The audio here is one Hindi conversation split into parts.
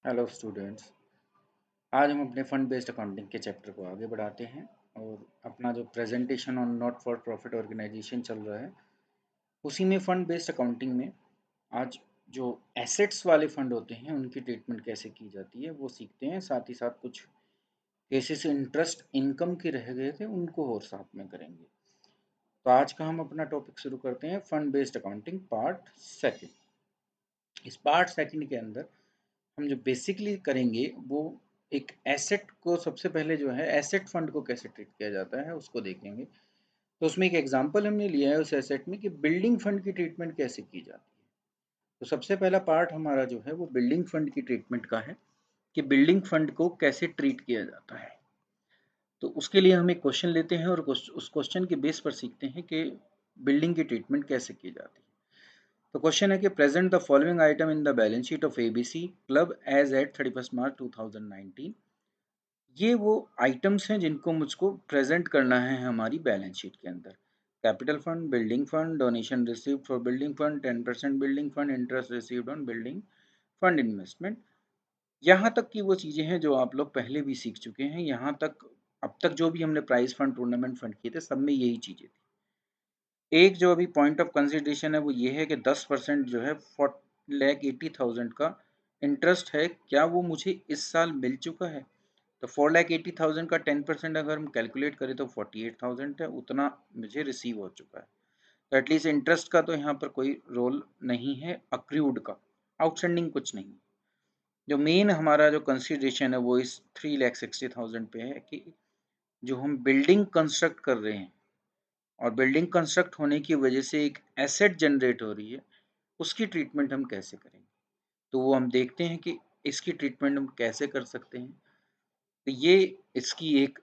Hello students. आज हम अपने फंड बेस्ड अकाउंटिंग के चैप्टर को आगे बढ़ाते हैं और अपना जो presentation on not for profit organisation चल रहा है उसी में फंड बेस्ड अकाउंटिंग में आज जो एसेट्स वाले फंड होते हैं उनकी ट्रीटमेंट कैसे की जाती है वो सीखते हैं। साथ ही साथ कुछ केसेस इंटरेस्ट इनकम के रह गए थे उनको और साथ में करेंगे। तो आज का हम अपना टॉपिक शुरू करते हैं fund based accounting part second. इस पार्ट सेकंड के अंदर हम जो बेसिकली करेंगे वो एक एसेट को सबसे पहले जो है एसेट फंड को कैसे ट्रीट किया जाता है उसको देखेंगे। तो उसमें एक एग्जांपल हमने लिया है उस एसेट में कि बिल्डिंग फंड की ट्रीटमेंट कैसे की जाती है। तो सबसे पहला पार्ट हमारा जो है वो बिल्डिंग फंड की ट्रीटमेंट का है कि बिल्डिंग फंड को कैसे ट्रीट किया जाता है। तो उसके लिए हम एक क्वेश्चन लेते हैं और उस क्वेश्चन के बेस पर सीखते हैं कि बिल्डिंग की ट्रीटमेंट कैसे की जाती है। तो क्वेश्चन है कि present the following item in the balance sheet of ABC club as at 31 March 2019। ये वो आइटम्स हैं जिनको मुझको प्रेजेंट करना है हमारी बैलेंस शीट के अंदर। Capital fund, building fund, donation received for building fund, 10% building fund, interest received on building fund investment. यहाँ तक की वो चीज़ें हैं जो आप लोग पहले भी सीख चुके हैं। यहाँ तक अब तक जो भी हमने प्राइज फंड, टूर्नामेंट फंड किए थे सब में यही चीज़ें थी। एक जो अभी पॉइंट ऑफ कंसिडरेशन है वो ये है कि 10% जो है 4,80,000 का इंटरेस्ट है, क्या वो मुझे इस साल मिल चुका है? तो 4,80,000 का 10% अगर हम कैलकुलेट करें तो 48,000 है, उतना मुझे रिसीव हो चुका है। तो एटलीस्ट इंटरेस्ट का तो यहाँ पर कोई रोल नहीं है, अक्रूड का, आउटस्टैंडिंग कुछ नहीं। जो मेन हमारा जो कंसिडरेशन है वो इस 3,60,000 पे है कि जो हम बिल्डिंग कंस्ट्रक्ट कर रहे हैं और बिल्डिंग कंस्ट्रक्ट होने की वजह से एक एसेट जनरेट हो रही है, उसकी ट्रीटमेंट हम कैसे करेंगे। तो वो हम देखते हैं कि इसकी ट्रीटमेंट हम कैसे कर सकते हैं। तो ये इसकी एक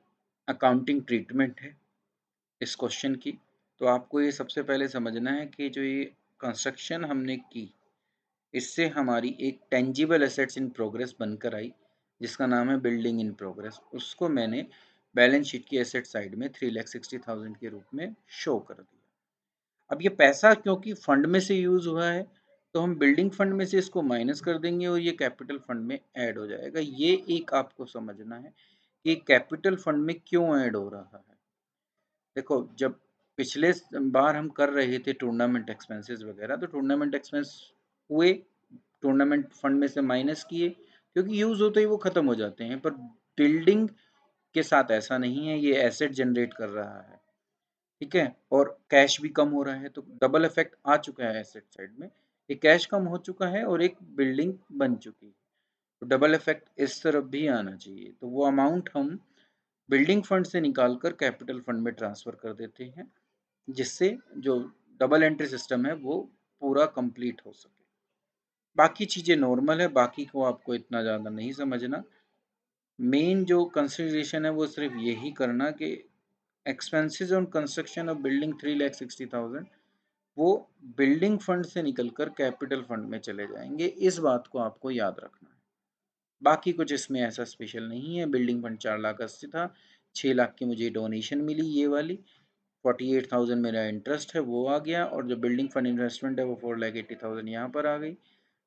अकाउंटिंग ट्रीटमेंट है इस क्वेश्चन की। तो आपको ये सबसे पहले समझना है कि जो ये कंस्ट्रक्शन हमने की इससे हमारी एक टेंजिबल एसेट्स इन प्रोग्रेस बनकर आई जिसका नाम है बिल्डिंग इन प्रोग्रेस। उसको मैंने बैलेंस शीट की एसेट साइड में 3,60,000 के रूप में शो कर दिया। अब ये पैसा क्योंकि फंड में से यूज हुआ है तो हम बिल्डिंग फंड में से इसको माइनस कर देंगे और ये कैपिटल फंड में ऐड हो जाएगा। ये एक आपको समझना है कि कैपिटल फंड में क्यों ऐड हो रहा है। देखो, जब पिछले बार हम कर रहे थे टूर्नामेंट एक्सपेंसेस वगैरह तो टूर्नामेंट एक्सपेंस हुए, टूर्नामेंट फंड में से माइनस किए क्योंकि यूज होते ही वो खत्म हो जाते हैं। पर बिल्डिंग के साथ ऐसा नहीं है, ये एसेट जनरेट कर रहा है, ठीक है, और कैश भी कम हो रहा है। तो डबल इफेक्ट आ चुका है एसेट साइड में, एक कैश कम हो चुका है और एक बिल्डिंग बन चुकी है। तो डबल इफेक्ट इस तरफ भी आना चाहिए। तो वो अमाउंट हम बिल्डिंग फंड से निकाल कर कैपिटल फंड में ट्रांसफर कर देते हैं जिससे जो डबल एंट्री सिस्टम है वो पूरा कंप्लीट हो सके। बाकी चीज़ें नॉर्मल है, बाकी को आपको इतना ज़्यादा नहीं समझना। मेन जो कंसिडरेशन है वो सिर्फ यही करना कि expenses on construction of building 3,60,000 वो बिल्डिंग फंड से निकलकर कैपिटल फंड में चले जाएंगे। इस बात को आपको याद रखना है। बाकी कुछ इसमें ऐसा स्पेशल नहीं है। बिल्डिंग फंड 4,80,000 था, 6 लाख की मुझे डोनेशन मिली ये वाली, 48,000 मेरा इंटरेस्ट है वो आ गया, और जो बिल्डिंग फंड इन्वेस्टमेंट है वो 4,80,000 यहाँ पर आ गई।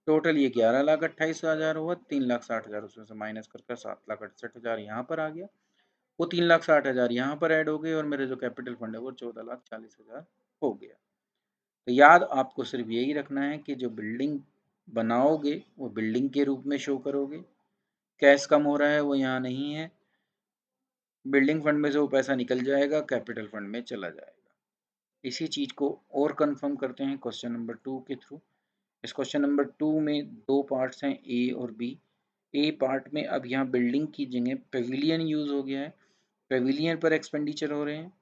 टोटल ये 11,28,000 हुआ। 3,60,000 उसमें से माइनस कर 7,68,000 यहाँ पर आ गया। वो 3,60,000 यहाँ पर ऐड हो गए और मेरे जो कैपिटल फंड है वो 14,40,000 हो गया। तो याद आपको सिर्फ यही रखना है कि जो बिल्डिंग बनाओगे वो बिल्डिंग के रूप में शो करोगे। कैश कम हो रहा है वो यहाँ नहीं है, बिल्डिंग फंड में से वो पैसा निकल जाएगा, कैपिटल फंड में चला जाएगा। इसी चीज को और कंफर्म करते हैं क्वेश्चन नंबर 2 के थ्रू। इस क्वेश्चन नंबर 2 में दो पार्ट्स हैं, ए और बी। ए पार्ट में अब यहाँ बिल्डिंग की जगह पेविलियन यूज हो गया है, पेविलियन पर एक्सपेंडिचर हो रहे हैं।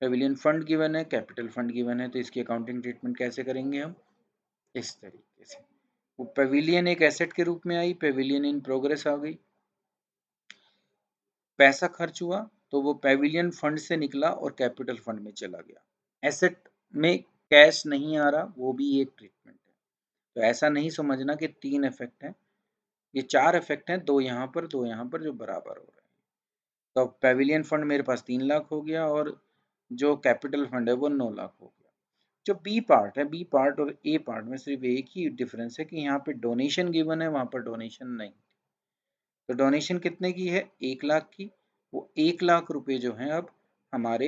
पेविलियन फंड गिवन है, कैपिटल फंड गिवन है, तो इसकी अकाउंटिंग ट्रीटमेंट कैसे करेंगे हम, इस तरीके से। वो पेविलियन एक एसेट के रूप में आई, पेविलियन इन प्रोग्रेस आ गई। पैसा खर्च हुआ तो वो पेविलियन फंड से निकला और कैपिटल फंड में चला गया। एसेट में कैश नहीं आ रहा, वो भी एक ट्रीटमेंट है। तो ऐसा नहीं समझना कि 3 इफेक्ट हैं, ये 4 इफेक्ट हैं, 2 यहाँ पर 2 यहाँ पर जो बराबर हो रहे हैं। तो अब पेविलियन फंड मेरे पास 3 लाख हो गया और जो कैपिटल फंड है वो 9 लाख हो गया। जो बी पार्ट है, बी पार्ट और ए पार्ट में सिर्फ एक ही डिफरेंस है कि यहाँ पे डोनेशन गिवन है, वहां पर डोनेशन नहीं। तो डोनेशन कितने की है? 1 लाख की। वो 1 लाख रुपए जो हैं अब हमारे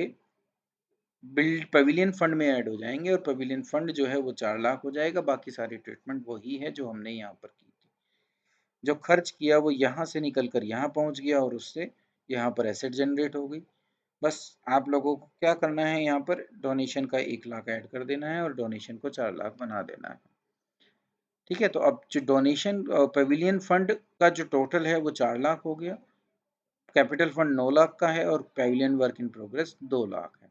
बिल्ड पवेलियन फंड में ऐड हो जाएंगे और पवेलियन फंड जो है वो 4 लाख हो जाएगा। बाकी सारी ट्रीटमेंट वही है जो हमने यहाँ पर की थी। जो खर्च किया वो यहाँ से निकल कर यहाँ पहुँच गया और उससे यहाँ पर एसेट जनरेट हो गई। बस आप लोगों को क्या करना है, यहाँ पर डोनेशन का 1 लाख ऐड कर देना है और डोनेशन को 4 लाख बना देना है। ठीक है, तो अब जो डोनेशन पवेलियन फंड का जो टोटल है वो 4 लाख हो गया, कैपिटल फंड 9 लाख का है और pavilion work in progress 2 lakh है।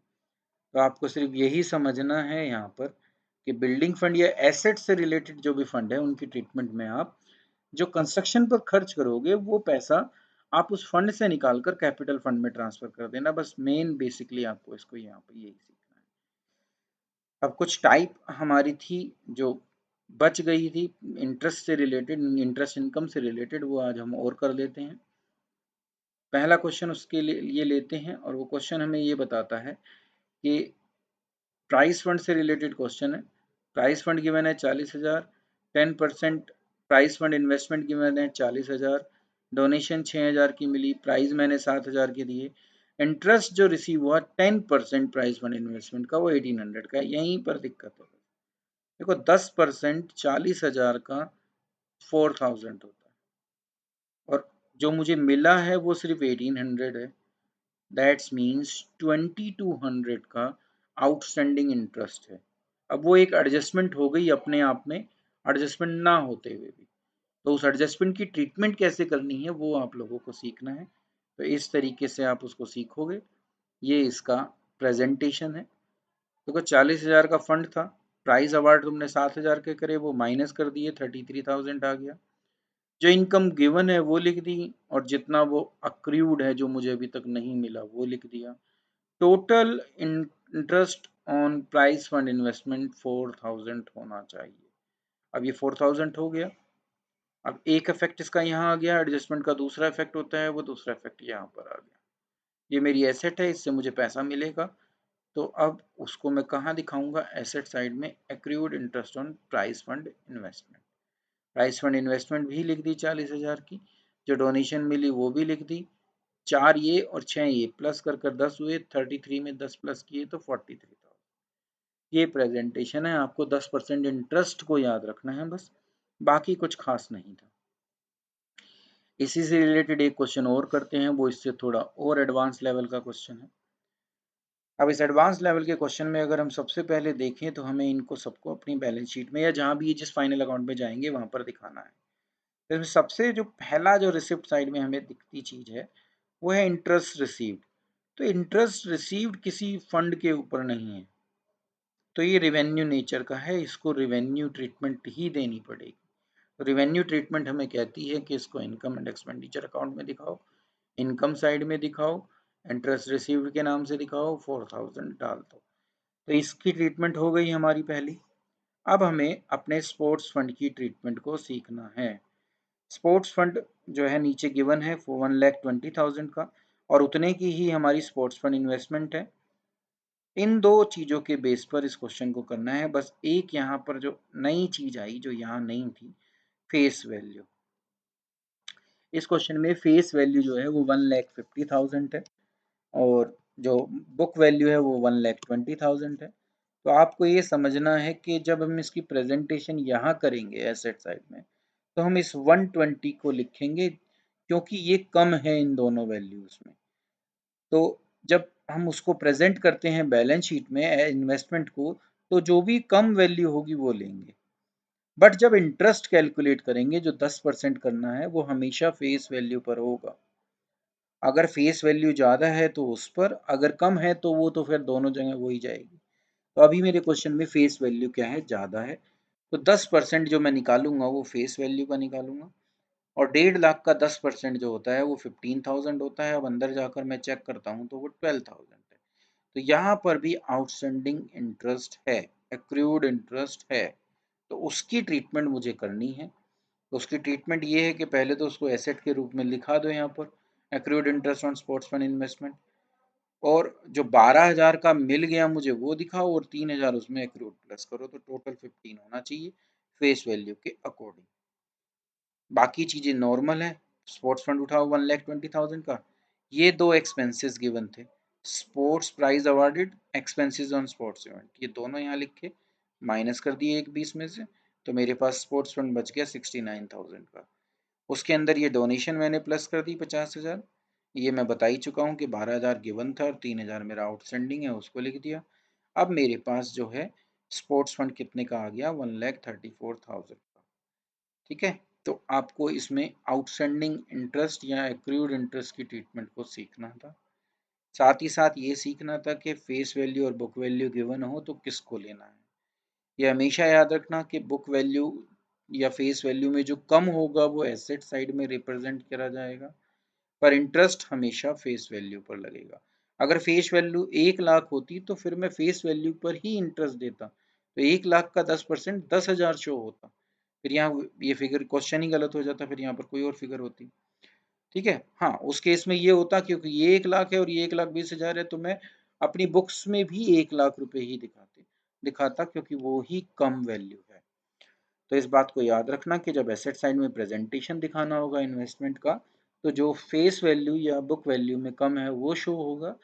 तो आपको सिर्फ यही समझना है यहाँ पर कि बिल्डिंग फंड या एसेट से रिलेटेड जो भी फंड है उनकी ट्रीटमेंट में आप जो कंस्ट्रक्शन पर खर्च करोगे वो पैसा आप उस फंड से निकाल कर कैपिटल फंड में ट्रांसफर कर देना। बस मेन बेसिकली आपको इसको यहाँ पर यही सीखना है। अब कुछ टाइप हमारी थी जो बच गई थी इंटरेस्ट से रिलेटेड, इंटरेस्ट इनकम से रिलेटेड, वो आज हम और कर लेते हैं। पहला क्वेश्चन उसके लिए लेते हैं और वो क्वेश्चन हमें ये बताता है कि प्राइस फंड से रिलेटेड क्वेश्चन है। प्राइस फंड गिवन है 40,000, 10% प्राइस फंड इन्वेस्टमेंट गिवन है 40,000, डोनेशन 6,000 की मिली, प्राइस मैंने 7,000 के दिए, इंटरेस्ट जो रिसीव हुआ 10% प्राइस फंड इन्वेस्टमेंट का वो 1800 का है। यहीं पर दिक्कत है। देखो 10% 40,000 का 4,000 होता है और जो मुझे मिला है वो सिर्फ 1800 है। दैट्स मीन्स 2200 का आउटस्टैंडिंग इंटरेस्ट है। अब वो एक एडजस्टमेंट हो गई अपने आप में, एडजस्टमेंट ना होते हुए भी। तो उस एडजस्टमेंट की ट्रीटमेंट कैसे करनी है वो आप लोगों को सीखना है। तो इस तरीके से आप उसको सीखोगे। ये इसका प्रेजेंटेशन है। देखो 40,000 का फंड था, प्राइस अवार्ड तुमने 7,000 के करे, वो माइनस कर दिए 33,000 आ गया। जो इनकम गिवन है वो लिख दी और जितना वो अक्रूड है जो मुझे अभी तक नहीं मिला वो लिख दिया। Total interest on price fund investment 4,000 होना चाहिए। अब ये 4,000 हो गया। अब एक इफेक्ट इसका यहाँ आ गया, एडजस्टमेंट का दूसरा इफेक्ट होता है, वो दूसरा इफेक्ट यहाँ पर आ गया। ये मेरी एसेट है, इससे मुझे पैसा मिलेगा। तो अब उसको मैं कहाँ दिखाऊंगा? एसेट साइड में accrued interest on price fund investment. Price fund investment भी लिख दी 40,000 की, जो डोनेशन मिली वो भी लिख दी। 4 ये और 6 ये प्लस कर कर 10 हुए, 33 में 10 प्लस किए तो 43,000। ये प्रेजेंटेशन है। आपको 10% इंटरेस्ट को याद रखना है बस, बाकी कुछ खास नहीं था। इसी से रिलेटेड एक क्वेश्चन और करते हैं, वो इससे थोड़ा और एडवांस लेवल का क्वेश्चन है। अब इस एडवांस लेवल के क्वेश्चन में अगर हम सबसे पहले देखें तो हमें इनको सबको अपनी बैलेंस शीट में या जहाँ भी जिस फाइनल अकाउंट में जाएंगे वहाँ पर दिखाना है। तो इसमें सबसे जो पहला जो रिसिप्ट साइड में हमें दिखती चीज़ है वो है इंटरेस्ट रिसीव्ड। तो इंटरेस्ट रिसीव्ड किसी फंड के ऊपर नहीं है, तो ये रिवेन्यू नेचर का है, इसको रिवेन्यू ट्रीटमेंट ही देनी पड़ेगी। तो रिवेन्यू ट्रीटमेंट हमें कहती है कि इसको इनकम एंड एक्सपेंडिचर अकाउंट में दिखाओ, इनकम साइड में दिखाओ, इंटरेस्ट रिसीव्ड के नाम से दिखाओ, 4,000 डाल दो। तो इसकी ट्रीटमेंट हो गई हमारी पहली। अब हमें अपने स्पोर्ट्स फंड की ट्रीटमेंट को सीखना है। स्पोर्ट्स फंड जो है नीचे गिवन है 1,20,000 का और उतने की ही हमारी स्पोर्ट्स फंड इन्वेस्टमेंट है। इन दो चीज़ों के बेस पर इस क्वेश्चन को करना है। बस एक यहाँ पर जो नई चीज़ आई जो यहाँ नहीं थी, फेस वैल्यू। इस क्वेश्चन में फेस वैल्यू जो है वो 1,50,000 है और जो बुक वैल्यू है वो 1,20,000 है। तो आपको ये समझना है कि जब हम इसकी प्रेजेंटेशन यहाँ करेंगे एसेट साइड में, तो हम इस 120 को लिखेंगे क्योंकि ये कम है इन दोनों वैल्यूज में। तो जब हम उसको प्रेजेंट करते हैं बैलेंस शीट में इन्वेस्टमेंट को, तो जो भी कम वैल्यू होगी वो लेंगे। बट जब इंटरेस्ट कैलकुलेट करेंगे जो 10% करना है वो हमेशा फेस वैल्यू पर होगा। अगर फेस वैल्यू ज़्यादा है तो उस पर, अगर कम है तो वो तो फिर दोनों जगह वही जाएगी। तो अभी मेरे क्वेश्चन में फेस वैल्यू क्या है? ज़्यादा है, तो 10% जो मैं निकालूंगा वो फेस वैल्यू का निकालूंगा और 1,50,000 का 10% जो होता है वो 15,000 होता है। अब अंदर जाकर मैं चेक करता हूँ तो वो 12,000 है। तो यहाँ पर भी आउटस्टैंडिंग इंटरेस्ट है, एक्रूड इंटरेस्ट है, तो उसकी ट्रीटमेंट मुझे करनी है। तो उसकी ट्रीटमेंट ये है कि पहले तो उसको एसेट के रूप में लिखा दो यहाँ पर, accrued interest on sports fund investment, और जो 12,000 का मिल गया मुझे वो दिखाओ और 3,000 उसमें एक्रूड प्लस करो, तो टोटल 15 होना चाहिए फेस वैल्यू के अकॉर्डिंग। बाकी चीज़ें नॉर्मल है, स्पोर्ट्स फंड उठाओ 1,20,000 का, ये दो एक्सपेंसेस गिवन थे, sports prize awarded, expenses on sports event, ये दोनों यहाँ लिखे, माइनस कर दिए एक 20 में से, तो मेरे पास स्पोर्ट्स फंड बच गया 69,000 का। उसके अंदर ये डोनेशन मैंने प्लस कर दी 50,000, ये मैं बता ही चुका हूँ कि 12,000 गिवन था और 3,000 मेरा आउटस्टैंडिंग है, उसको लिख दिया। अब मेरे पास जो है स्पोर्ट्स फंड कितने का आ गया, 1,34,000 का। ठीक है, तो आपको इसमें आउटस्टैंडिंग इंटरेस्ट या एक्रूड इंटरेस्ट की ट्रीटमेंट को सीखना था। साथ ही साथ ये सीखना था कि फेस वैल्यू और बुक वैल्यू गिवन हो तो किसको लेना है। ये हमेशा याद रखना कि बुक वैल्यू या फेस वैल्यू में जो कम होगा वो एसेट साइड में रिप्रेजेंट करा जाएगा, पर इंटरेस्ट हमेशा फेस वैल्यू पर लगेगा। अगर फेस वैल्यू 1,00,000 होती तो फिर मैं फेस वैल्यू पर ही इंटरेस्ट देता, तो 1,00,000 का 10% 10,000 शो होता, फिर यहाँ ये फिगर क्वेश्चन ही गलत हो जाता, फिर यहाँ पर कोई और फिगर होती। ठीक है, हाँ उस केस में ये होता क्योंकि ये 1,00,000 है और ये 1,20,000 है, तो मैं अपनी बुक्स में भी 1,00,000 रुपए ही दिखाता क्योंकि वो ही कम वैल्यू है। तो इस बात को याद रखना कि जब एसेट साइड में प्रेजेंटेशन दिखाना होगा इन्वेस्टमेंट का, तो जो फेस वैल्यू या बुक वैल्यू में कम है वो शो होगा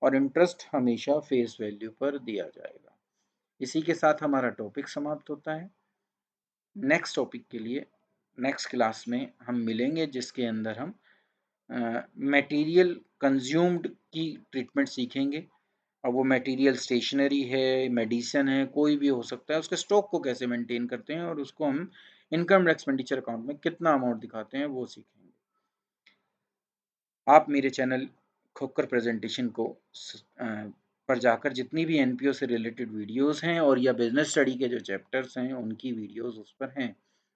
और इंटरेस्ट हमेशा फेस वैल्यू पर दिया जाएगा। इसी के साथ हमारा टॉपिक समाप्त होता है। नेक्स्ट टॉपिक के लिए नेक्स्ट क्लास में हम मिलेंगे, जिसके अंदर हम मटेरियल कंज्यूम्ड की ट्रीटमेंट सीखेंगे। अब वो मटेरियल स्टेशनरी है, मेडिसिन है, कोई भी हो सकता है, उसके स्टॉक को कैसे मेंटेन करते हैं और उसको हम इनकम एक्सपेंडिचर अकाउंट में कितना अमाउंट दिखाते हैं वो सीखेंगे। आप मेरे चैनल खोकर प्रेजेंटेशन को पर जाकर जितनी भी एनपीओ से रिलेटेड वीडियोस हैं और या बिजनेस स्टडी के जो चैप्टर्स हैं उनकी वीडियोस उस पर हैं,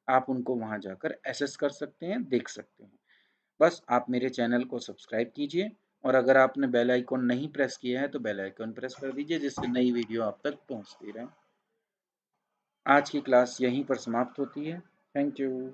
आप उनको वहां जाकर एसेस कर सकते हैं, देख सकते हैं। बस आप मेरे चैनल को सब्सक्राइब कीजिए और अगर आपने बेल आइकॉन नहीं प्रेस किया है तो बेल आइकॉन प्रेस कर दीजिए, जिससे नई वीडियो आप तक पहुंचती रहे। आज की क्लास यहीं पर समाप्त होती है। Thank you.